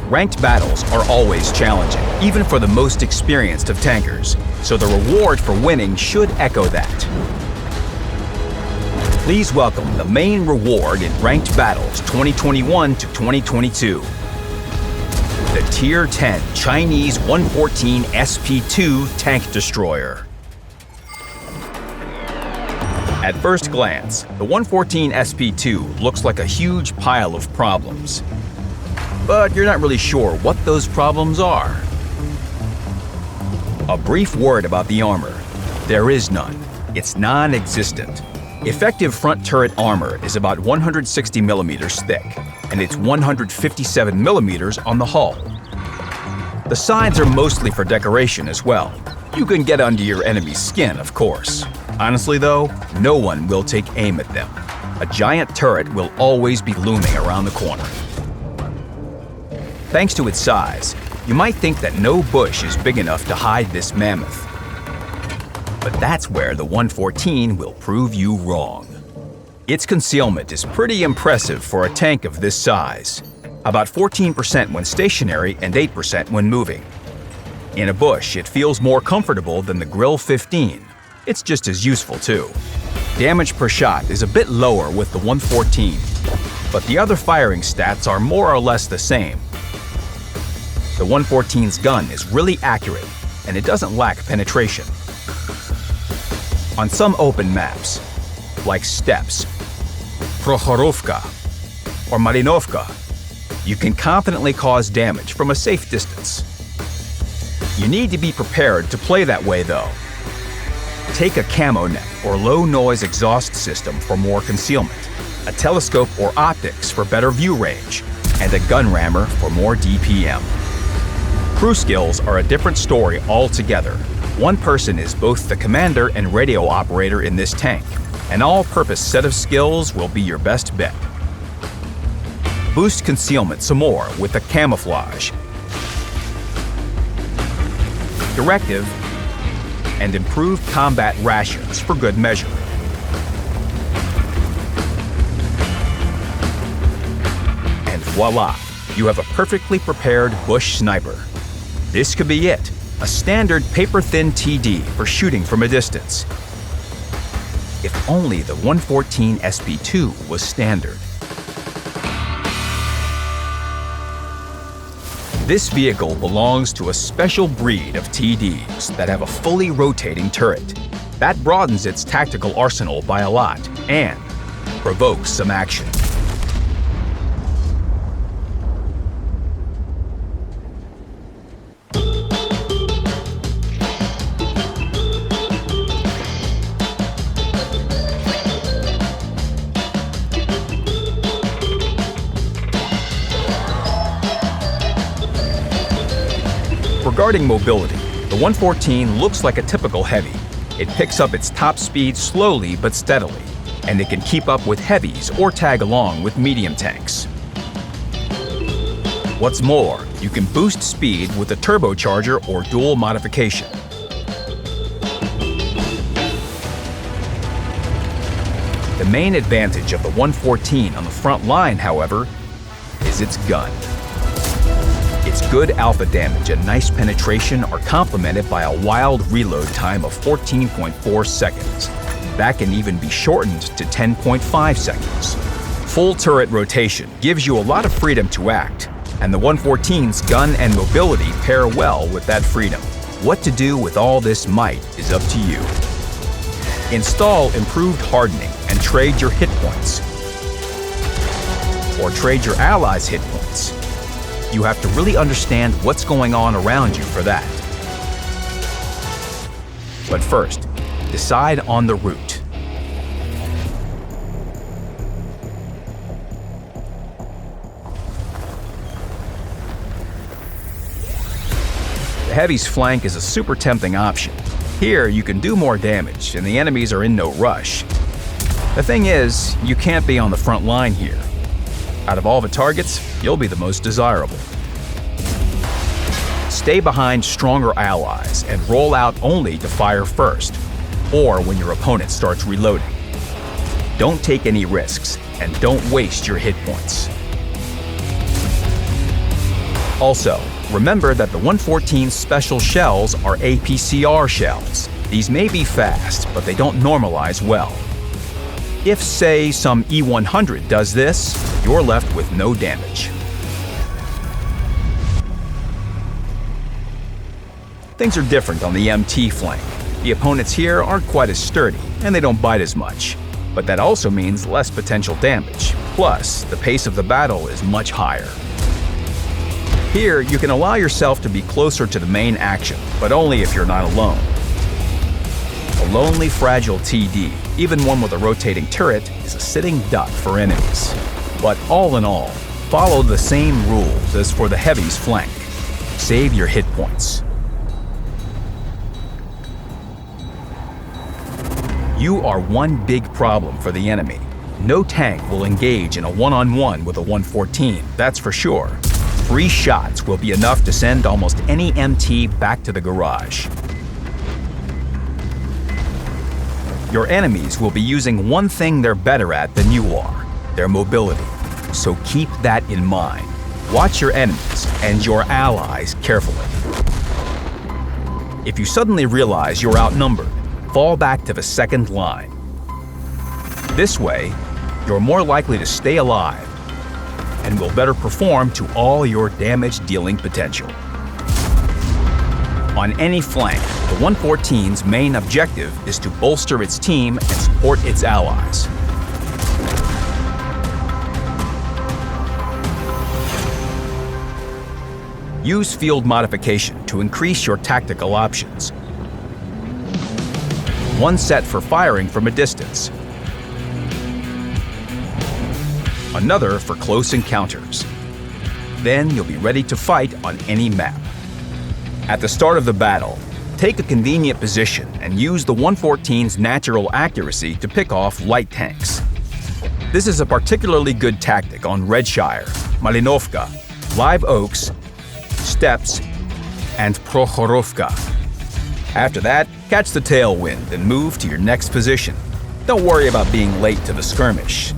Ranked battles are always challenging, even for the most experienced of tankers, so the reward for winning should echo that. Please welcome the main reward in Ranked Battles 2021 to 2022. The Tier 10 Chinese 114 SP2 tank destroyer. At first glance, the 114 SP2 looks like a huge pile of problems. But you're not really sure what those problems are. A brief word about the armor. There is none. It's non-existent. Effective front turret armor is about 160 millimeters thick, and it's 157 millimeters on the hull. The sides are mostly for decoration as well. You can get under your enemy's skin, of course. Honestly though, no one will take aim at them. A giant turret will always be looming around the corner. Thanks to its size, you might think that no bush is big enough to hide this mammoth. But that's where the 114 will prove you wrong. Its concealment is pretty impressive for a tank of this size. About 14% when stationary and 8% when moving. In a bush, it feels more comfortable than the Grill 15. It's just as useful too. Damage per shot is a bit lower with the 114, but the other firing stats are more or less the same. The 114's gun is really accurate, and it doesn't lack penetration. On some open maps, like Steppes, Prokhorovka, or Marinovka, you can confidently cause damage from a safe distance. You need to be prepared to play that way though. Take a camo net or low-noise exhaust system for more concealment, a telescope or optics for better view range, and a gun rammer for more DPM. Crew skills are a different story altogether. One person is both the commander and radio operator in this tank. An all-purpose set of skills will be your best bet. Boost concealment some more with the camouflage, directive, and improved combat rations for good measure. And voila, you have a perfectly prepared bush sniper. This could be it, a standard paper-thin TD for shooting from a distance. If only the 114 SP2 was standard. This vehicle belongs to a special breed of TDs that have a fully rotating turret. That broadens its tactical arsenal by a lot and provokes some action. Regarding mobility, the 114 looks like a typical heavy. It picks up its top speed slowly but steadily, and it can keep up with heavies or tag along with medium tanks. What's more, you can boost speed with a turbocharger or dual modification. The main advantage of the 114 on the front line, however, is its gun. Its good alpha damage and nice penetration are complemented by a wild reload time of 14.4 seconds. That can even be shortened to 10.5 seconds. Full turret rotation gives you a lot of freedom to act, and the 114's gun and mobility pair well with that freedom. What to do with all this might is up to you. Install improved hardening and trade your hit points. Or trade your allies' hit points. You have to really understand what's going on around you for that. But first, decide on the route. The Heavy's flank is a super tempting option. Here, you can do more damage, and the enemies are in no rush. The thing is, you can't be on the front line here. Out of all the targets, you'll be the most desirable. Stay behind stronger allies and roll out only to fire first, or when your opponent starts reloading. Don't take any risks, and don't waste your hit points. Also, remember that the 114's special shells are APCR shells. These may be fast, but they don't normalize well. If, say, some E100 does this, you're left with no damage. Things are different on the MT flank. The opponents here aren't quite as sturdy, and they don't bite as much. But that also means less potential damage. Plus, the pace of the battle is much higher. Here, you can allow yourself to be closer to the main action, but only if you're not alone. A lonely, fragile TD, even one with a rotating turret, is a sitting duck for enemies. But all in all, follow the same rules as for the heavy's flank. Save your hit points. You are one big problem for the enemy. No tank will engage in a one-on-one with a 114, that's for sure. 3 shots will be enough to send almost any MT back to the garage. Your enemies will be using one thing they're better at than you are, their mobility. So keep that in mind. Watch your enemies and your allies carefully. If you suddenly realize you're outnumbered, fall back to the second line. This way, you're more likely to stay alive and will better perform to all your damage-dealing potential. On any flank, the 114's main objective is to bolster its team and support its allies. Use field modification to increase your tactical options. One set for firing from a distance. Another for close encounters. Then you'll be ready to fight on any map. At the start of the battle, take a convenient position and use the 114's natural accuracy to pick off light tanks. This is a particularly good tactic on Redshire, Malinovka, Live Oaks, Steppes, and Prokhorovka. After that, catch the tailwind and move to your next position. Don't worry about being late to the skirmish.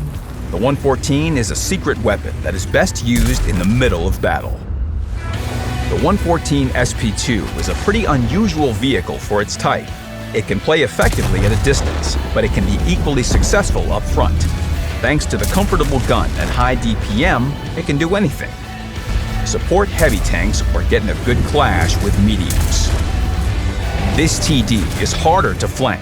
The 114 is a secret weapon that is best used in the middle of battle. The 114 SP2 is a pretty unusual vehicle for its type. It can play effectively at a distance, but it can be equally successful up front. Thanks to the comfortable gun and high DPM, it can do anything. Support heavy tanks or get in a good clash with mediums. This TD is harder to flank,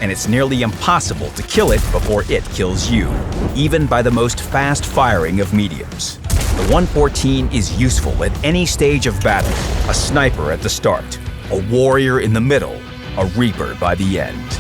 and it's nearly impossible to kill it before it kills you, even by the most fast-firing of mediums. The 114 is useful at any stage of battle, a sniper at the start, a warrior in the middle, a reaper by the end.